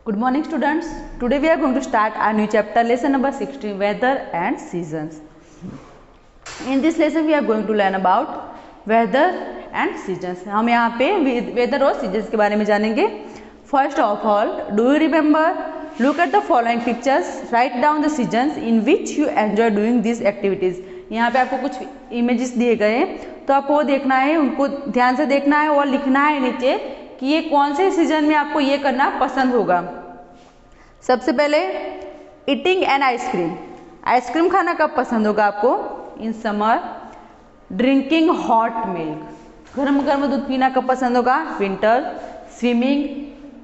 Good morning students. Today we are going to start a new chapter, lesson number 16, weather and seasons. In this lesson we are going to learn about weather and seasons. हम यहाँ पे weather और seasons के बारे में जानेंगे. First of all, do you remember? Look at the following pictures. Write down the seasons in which you enjoy doing these activities. यहाँ पे आपको कुछ images दिए गए हैं, तो आपको वो देखना है, उनको ध्यान से देखना है और लिखना है नीचे कि ये कौन से सीजन में आपको ये करना पसंद होगा. सबसे पहले ईटिंग एन आइसक्रीम. आइसक्रीम खाना कब पसंद होगा आपको? In summer. Drinking hot milk. गर्म गर्म दूध पीना कब पसंद होगा? Winter. Swimming.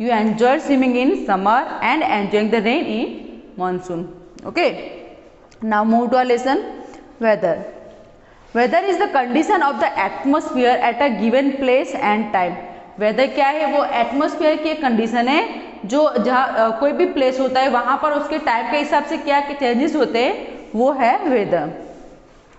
You enjoy swimming in summer and enjoying the rain in monsoon. Okay, now move to our lesson. Weather. Weather is the condition of the atmosphere at a given place and time. Weather क्या है? वो atmosphere की एक condition है जो जहाँ कोई भी प्लेस होता है वहाँ पर उसके टाइम के हिसाब से क्या चेंजेस होते हैं, वो है weather.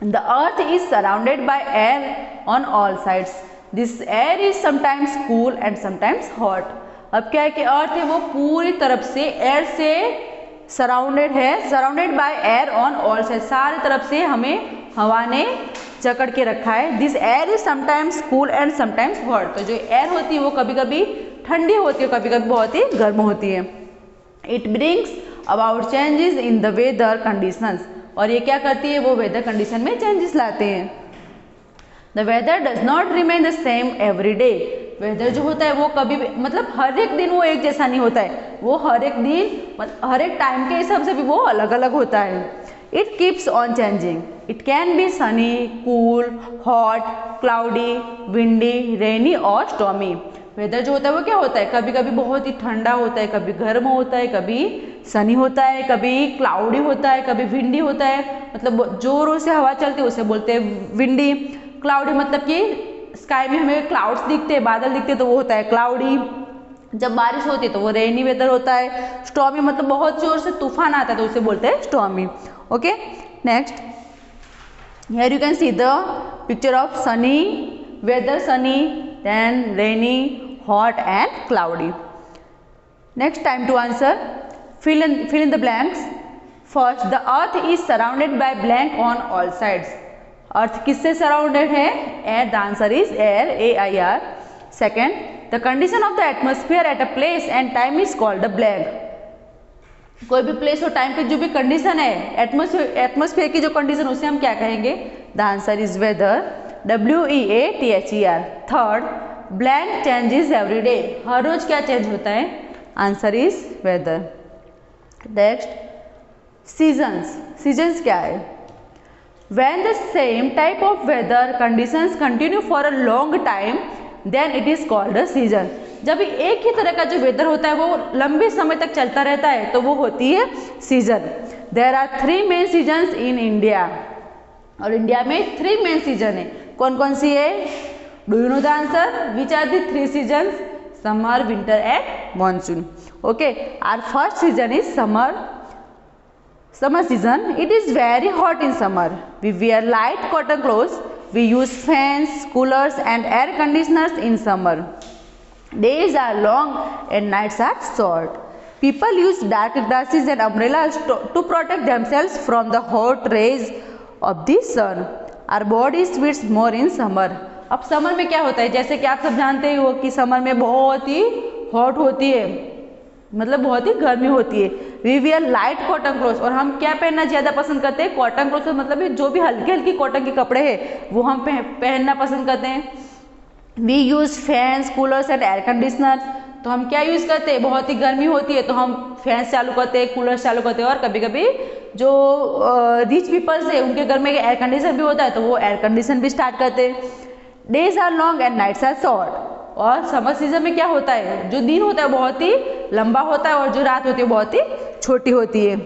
The earth is surrounded by air on all sides. This air is sometimes cool and sometimes hot. अब क्या है कि अर्थ है वो पूरी तरफ से एयर से सराउंडेड है. Surrounded by air on all side. सारी तरफ से हमें हवा ने जकड़ के रखा है. This air is sometimes cool and sometimes hot. तो जो एयर होती है वो कभी कभी ठंडी होती है, कभी कभी बहुत ही गर्म होती है. It brings about changes in the weather conditions. और ये क्या करती है? वो वेदर कंडीशन में चेंजेस लाते हैं. The weather does not remain the same every day. Weather जो होता है वो कभी भी मतलब हर एक दिन वो एक जैसा नहीं होता है. वो हर एक दिन हर एक टाइम के हिसाब से भी वो अलग अलग होता है. It keeps on changing. It can be sunny, cool, hot, cloudy, windy, rainy और स्टॉर्मी. वेदर जो होता है वो क्या होता है? कभी कभी बहुत ही ठंडा होता है, कभी गर्म होता है, कभी सनी होता है, कभी क्लाउडी होता है, कभी विंडी होता है. मतलब जोरों से हवा चलती है उसे बोलते हैं विंडी. क्लाउडी मतलब कि स्काई में हमें क्लाउड्स दिखते हैं, बादल दिखते हैं, तो वो होता है क्लाउडी. जब बारिश होती है तो वो रेनी वेदर होता है. स्टॉर्मी मतलब बहुत जोर से तूफान आता है तो उसे बोलते हैं stormy. Okay, next. Here you can see the picture of Sunny weather, sunny, then rainy, hot and cloudy. Next, time to answer. Fill in the blanks. First, the earth is surrounded by blank on all sides. Earth किससे surrounded है? Air. The answer is air, A-I-R. Second, the condition of the atmosphere at a place and time is called the blank. कोई भी place और time पे जो भी condition है, atmosphere की जो कंडीशन, उसे हम क्या कहेंगे? The answer is weather, WEATHER. Third, blank changes every day. हर रोज क्या चेंज होता है? Answer is weather. Next, seasons. Seasons क्या है? When the same type of weather conditions continue for a long time then it is called a season. जब एक ही तरह का जो वेदर होता है वो लंबे समय तक चलता रहता है तो वो होती है season. There are 3 main seasons in India. और इंडिया में 3 मेन सीजन है. कौन कौन सी है? Do you know the answer? Which are the 3 seasons? Summer, winter and monsoon. Okay, our first season is summer. Summer season. It is very hot in summer. We wear light cotton clothes. We use fans, coolers and air conditioners in summer. Days are long and nights are short. People use dark glasses and umbrellas to protect themselves from the hot rays of the sun. Our body sweats more in summer. अब summer में क्या होता है? जैसे कि आप सब जानते हो कि समर में बहुत ही हॉट होती है, मतलब बहुत ही गर्मी होती है. We wear light cotton clothes. और हम क्या पहनना ज़्यादा पसंद करते हैं? Cotton clothes. मतलब जो भी हल्की हल्की कॉटन के कपड़े हैं वो हम पहनना पसंद करते हैं. We use fans, coolers and air conditioner. तो हम क्या यूज़ करते हैं? बहुत ही गर्मी होती है तो हम फैंस चालू करते हैं, कूलर्स चालू करते हैं. और कभी कभी जो रिच पीपल्स है उनके घर में एयर कंडीशन भी होता है तो वो एयर कंडीशन भी स्टार्ट करते हैं. Days are long and nights are short. और समर सीजन में क्या होता है? जो दिन होता है बहुत ही लंबा होता है और जो रात होती है बहुत ही छोटी होती है.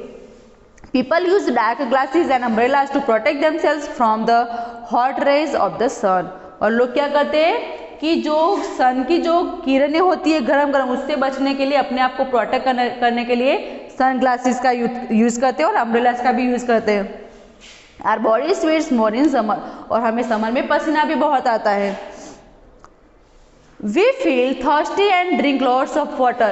People use dark glasses and umbrellas to protect themselves from the hot rays of the sun. और लोग क्या करते हैं कि जो सन की जो किरणें होती है गरम गरम, उससे बचने के लिए, अपने आप को प्रोटेक्ट करने के लिए सन ग्लासेस का यूज करते हैं और अम्ब्रेलास का भी यूज करते हैं. Our body sweats more in summer. और हमें समर में पसीना भी बहुत आता है. We feel thirsty and drink lots of water.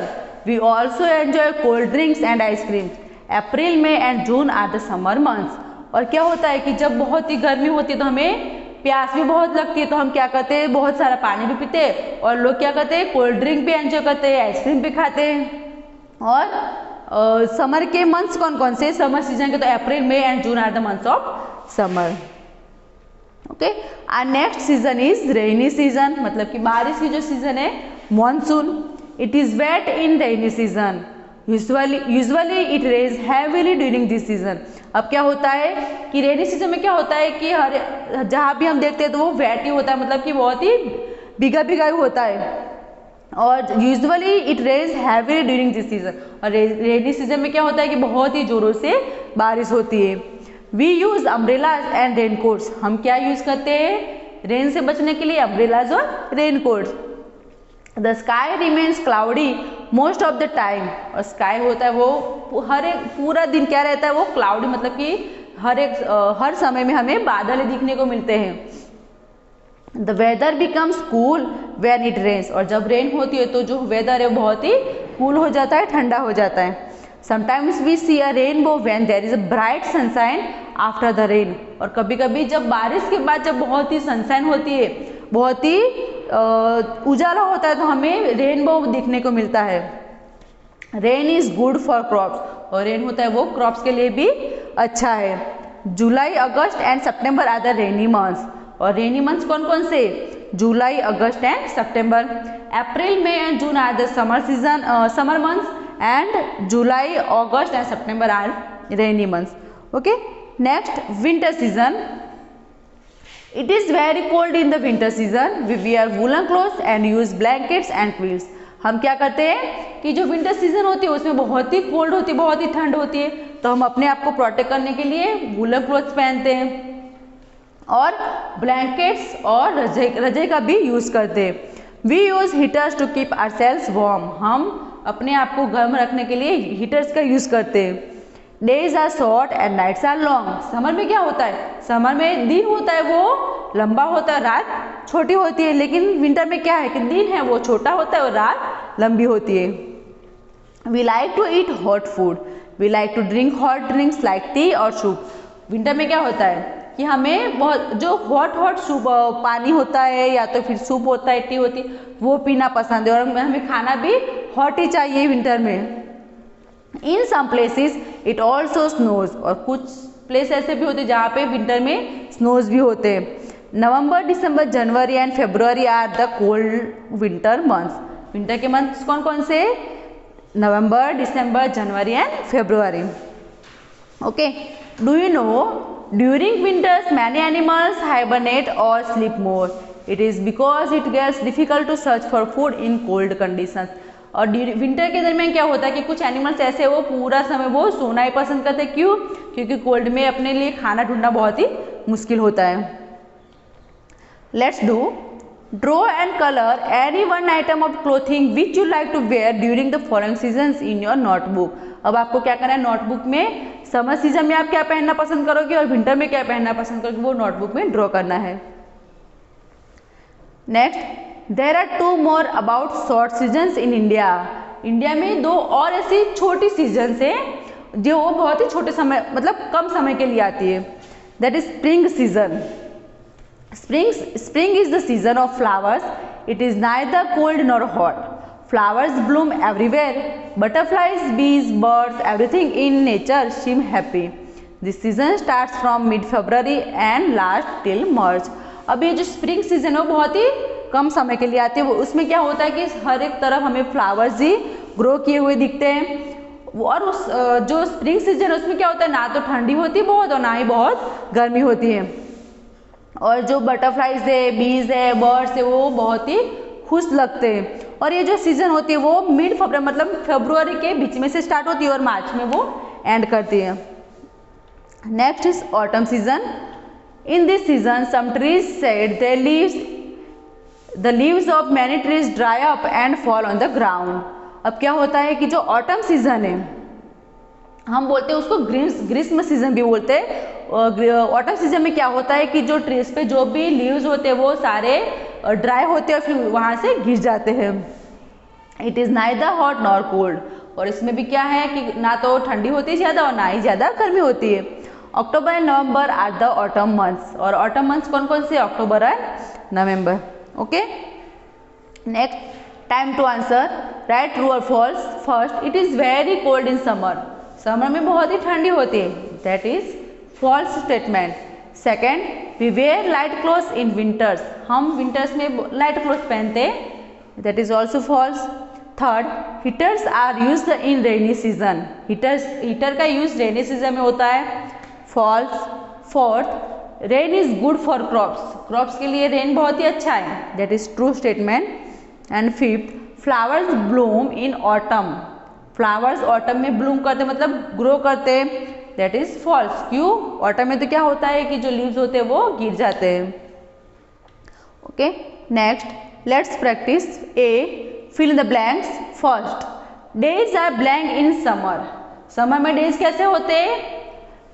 We also enjoy cold drinks and ice cream. April May and June are the summer months. और क्या होता है कि जब बहुत ही गर्मी होती है तो हमें प्यास भी बहुत लगती है, तो हम क्या करते हैं, बहुत सारा पानी भी पीते हैं, और लोग क्या करते हैं, कोल्ड ड्रिंक भी एंजॉय करते हैं, आइसक्रीम भी खाते हैं। और समर के मंथ्स कौन कौन से, समर सीजन के, तो April May and June are the months of summer. Okay, our next season is rainy season, मतलब कि बारिश की जो सीजन है monsoon. It is wet in rainy season, usually it rains heavily during this season. अब क्या होता है कि रेनी सीजन में क्या होता है कि हर जहाँ भी हम देखते हैं तो वो वेट ही होता है, मतलब कि बहुत ही भीगा भीगा ही होता है। और usually it rains heavily during this season, और रेनी सीजन में क्या होता है कि बहुत ही जोरों से बारिश होती है। We use umbrellas and raincoats, हम क्या यूज करते हैं रेन से बचने के लिए, अम्ब्रेलाज और raincoats. The sky remains cloudy most of the time, और स्काई होता है वो हर एक पूरा दिन क्या रहता है, वो क्लाउडी, मतलब कि हर समय में हमें बादल दिखने को मिलते हैं। The weather becomes cool when it rains, और जब रेन होती है तो जो वेदर है वो बहुत ही कूल हो जाता है, ठंडा हो जाता है। Sometimes we see a rainbow when there is a bright sunshine after the rain, और कभी कभी जब बारिश के बाद जब बहुत ही सनशाइन होती है, बहुत ही उजाला होता है, तो हमें रेनबो दिखने को मिलता है। Rain is good for crops, और रेन होता है वो क्रॉप्स के लिए भी अच्छा है। July August and September are the rainy months, और रेनी मंथ्स कौन कौन से, July August and September. April May and June are the summer months, and July August and September are rainy months. Okay, next winter season. It is very cold in the winter season. We wear woolen clothes and use blankets and quilts. हम क्या करते हैं कि जो winter season होती है उसमें बहुत ही कोल्ड होती है, बहुत ही ठंड होती है, तो हम अपने आप को प्रोटेक्ट करने के लिए वूलन क्लॉथ्स पहनते हैं और ब्लैंकेट्स और रजाई का भी यूज करते हैं। We use heaters to keep ourselves warm, हम अपने आप को गर्म रखने के लिए हीटर्स का यूज करते हैं। Days are short and nights are long. Summer में क्या होता है, समर में दिन होता है वो लंबा होता है, रात छोटी होती है, लेकिन विंटर में क्या है कि दिन है वो छोटा होता है और रात लंबी होती है। We like to eat hot food, we like to drink hot drinks like tea और सूप। विंटर में क्या होता है कि हमें बहुत जो हॉट सूप पानी होता है या तो फिर सूप होता है, टी होती है, वो पीना पसंद है, और हमें खाना भी हॉट ही चाहिए विंटर में। In some places it also snows, और कुछ प्लेस ऐसे भी होते हैं जहाँ पे विंटर में स्नोज भी होते हैं। November December January and February are the cold winter months. Winter के मंथ्स कौन कौन से, November December January and February. Okay, do you know during winters many animals hibernate और sleep more, it is because it gets difficult to search for food in cold conditions. और winter के दरमियान क्या होता है कि कुछ एनिमल्स ऐसे वो पूरा समय वो सोना ही पसंद करते हैं, क्यों, क्योंकि कोल्ड में अपने लिए खाना ढूंढना बहुत ही मुश्किल होता है। Let's do draw and colour any one item of clothing which you like to wear during the following seasons in your notebook. अब आपको क्या करना है, नोटबुक में समर सीजन में आप क्या पहनना पसंद करोगे और विंटर में क्या पहनना पसंद करोगे, वो नोटबुक में ड्रॉ करना है। Next, there are two more about short seasons in India. India में दो और ऐसी छोटी सीजन्स हैं जो वो बहुत ही छोटे समय, मतलब कम समय के लिए आती है। That is spring season. Spring is the season of flowers, it is neither cold nor hot, flowers bloom everywhere, butterflies bees birds everything in nature seem happy. This season starts from mid February and last till March. अब ये जो spring season है वो बहुत ही कम समय के लिए आती है। उसमें क्या होता है कि हर एक तरफ हमें फ्लावर्स ही ग्रो किए हुए दिखते हैं, और उस जो स्प्रिंग सीजन है उसमें क्या होता है, ना तो ठंडी होती है बहुत और ना ही बहुत गर्मी होती है, और जो बटरफ्लाइज है, बीज है, बर्ड्स है, वो बहुत ही खुश लगते हैं। और ये जो सीजन होती है वो मिड फरवरी, मतलब फरवरी के बीच में से स्टार्ट होती है और मार्च में वो एंड करती है। Next is autumn season. In this season some trees shed their leaves, the leaves of many trees dry up and fall on the ground। अब क्या होता है कि जो ऑटम सीजन है, हम बोलते हैं उसको ग्रीष्म सीजन भी बोलते हैं। ऑटम सीजन में क्या होता है कि जो ट्रीज पे जो भी लीव्स होते हैं वो सारे ड्राई होते हैं और फिर वहाँ से गिर जाते हैं। It is neither hot nor cold, और इसमें भी क्या है कि ना तो ठंडी होती है ज़्यादा और ना ही ज़्यादा गर्मी होती है। October and November are the autumn months, और ऑटम मंथ्स कौन कौन से, October and November. Okay, next time to answer, write true और false. First, it is very cold in summer, summer में बहुत ही ठंडी होती है, that is false statement. Second, we wear light clothes in winters, हम विंटर्स में light cloth पहनते हैं, that is also false. Third, heaters are used in rainy season, heater का यूज रेनी सीजन में होता है, false. Fourth, rain is good for crops के लिए रेन बहुत ही अच्छा है, that is true statement. And fifth, flowers bloom in autumn, flowers autumn में ब्लूम करते मतलब ग्रो करते, दैट इज फॉल्स। क्यों, ऑटम में तो क्या होता है कि जो लीव्स होते हैं वो गिर जाते हैं। Okay, next let's practice A, fill in the blanks. First, days are blank in summer, summer में डेज कैसे होते हैं,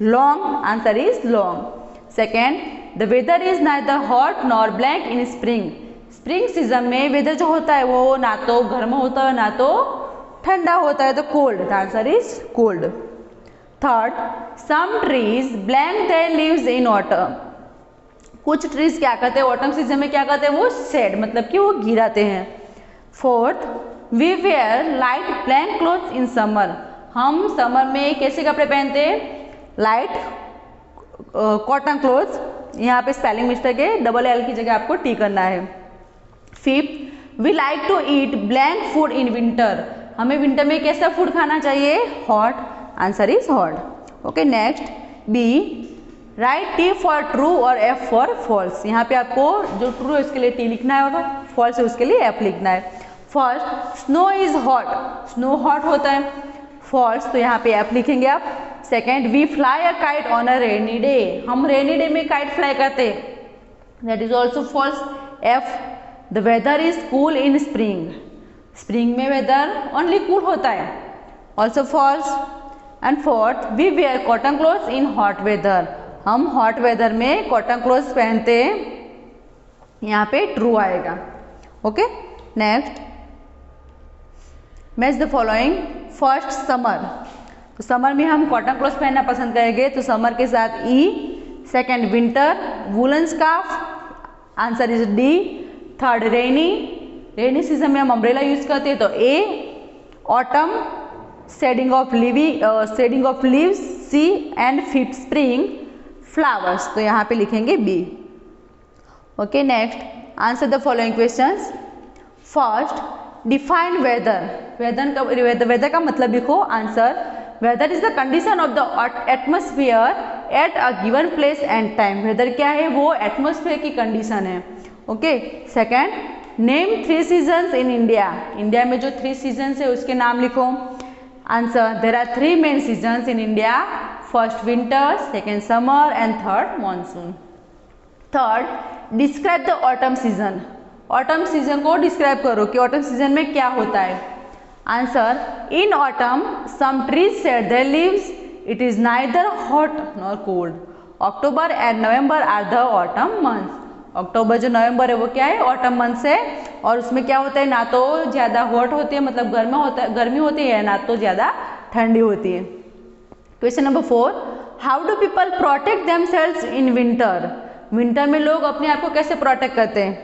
long, answer is long. Second, the weather is neither hot nor blank in spring, spring season में weather जो होता है वो ना तो गर्म होता है ना तो ठंडा होता है, तो cold, the answer is cold. Third, some trees blank their leaves in autumn, कुछ ट्रीज क्या करते हैं ऑटम सीजन में, क्या करते हैं वो शेड मतलब कि वो गिराते हैं। Fourth, we wear light blank clothes in summer, हम समर में कैसे कपड़े पहनते हैं, लाइट कॉटन क्लोथ्स, यहाँ पे स्पेलिंग मिस्टेक है, डबल एल की जगह आपको टी करना है। Fifth, we like to eat blank food in winter, हमें विंटर में कैसा फूड खाना चाहिए, hot, answer is hot. Okay, next B, right T for true और एफ फॉर फॉल्स, यहाँ पे आपको जो ट्रू है उसके लिए टी लिखना है और फॉल्स है उसके लिए एफ लिखना है। First, snow is hot, snow hot होता है, फॉल्स, तो यहाँ पे एफ लिखेंगे आप। Second, we fly a kite on a rainy day, हम रेनी डे में काइट फ्लाई करते हैं, that is also false, F. The weather is cool in spring, spring में वेदर ओनली कूल होता है, also false. And fourth, we wear cotton clothes in hot weather, हम hot weather में cotton clothes पहनते हैं, यहाँ पे ट्रू आएगा। Okay, next match the following. First, summer, तो समर में हम कॉटन क्लोथ्स पहनना पसंद करेंगे, तो समर के साथ E. Second, winter, woollen scarf, answer is D. Third, rainy, rainy season में हम अम्ब्रेला यूज करते हैं, तो A. Autumn, shedding of leaves, C. And fifth, spring, flowers, तो यहाँ पे लिखेंगे B. Okay, next answer the following questions. First, define weather, weather का मतलब लिखो, answer, weather is the condition of the atmosphere at a given place and time, weather क्या है वो एटमॉस्फेयर की कंडीशन है। Okay, second, name 3 seasons in India, India में जो 3 सीजन्स है उसके नाम लिखो, answer, there are 3 main seasons in India, first winter, second summer and third monsoon. Third, describe the autumn season, autumn season को describe करो कि ऑटम सीजन में क्या होता है, answer, in autumn some trees shed their leaves, it is neither hot nor cold, October and November are the autumn months, अक्टूबर जो नवंबर है वो क्या है, ऑटम मंथ्स है, और उसमें क्या होता है ना तो ज़्यादा हॉट होती है मतलब गर्मी होती है, ना तो ज़्यादा ठंडी होती है। Question number 4, how do people protect themselves in winter, winter में लोग अपने आप को कैसे प्रोटेक्ट करते हैं,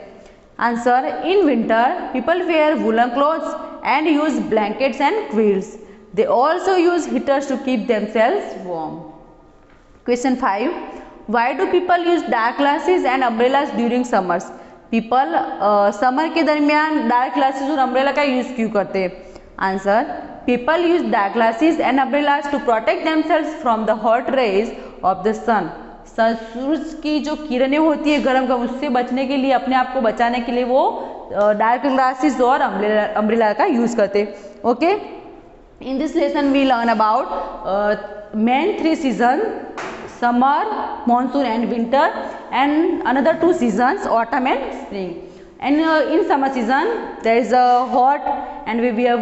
answer, in winter people wear woollen clothes and use blankets and quilts, they also use heaters to keep themselves warm. Question 5, why do people use dark glasses and umbrellas during summers, people summer के दरमियान dark glasses और umbrella का use क्यों करते हैं, answer, people use dark glasses and umbrellas to protect themselves from the hot rays of the sun, सूरज की जो किरणें होती है गर्म गर्म उससे बचने के लिए, अपने आप को बचाने के लिए वो डार्क ग्लासेस और अम्ब्रेला का यूज करते। Okay, in this lesson we learn about main 3 season, summer, monsoon and winter, and another 2 seasons, autumn and spring. And in summer season there is a hot and we wear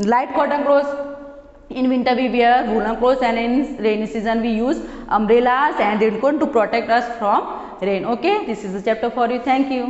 light cotton clothes. In winter we wear woolen clothes, and in rainy season we use umbrellas and raincoat to protect us from rain. Okay, this is the chapter for you. Thank you.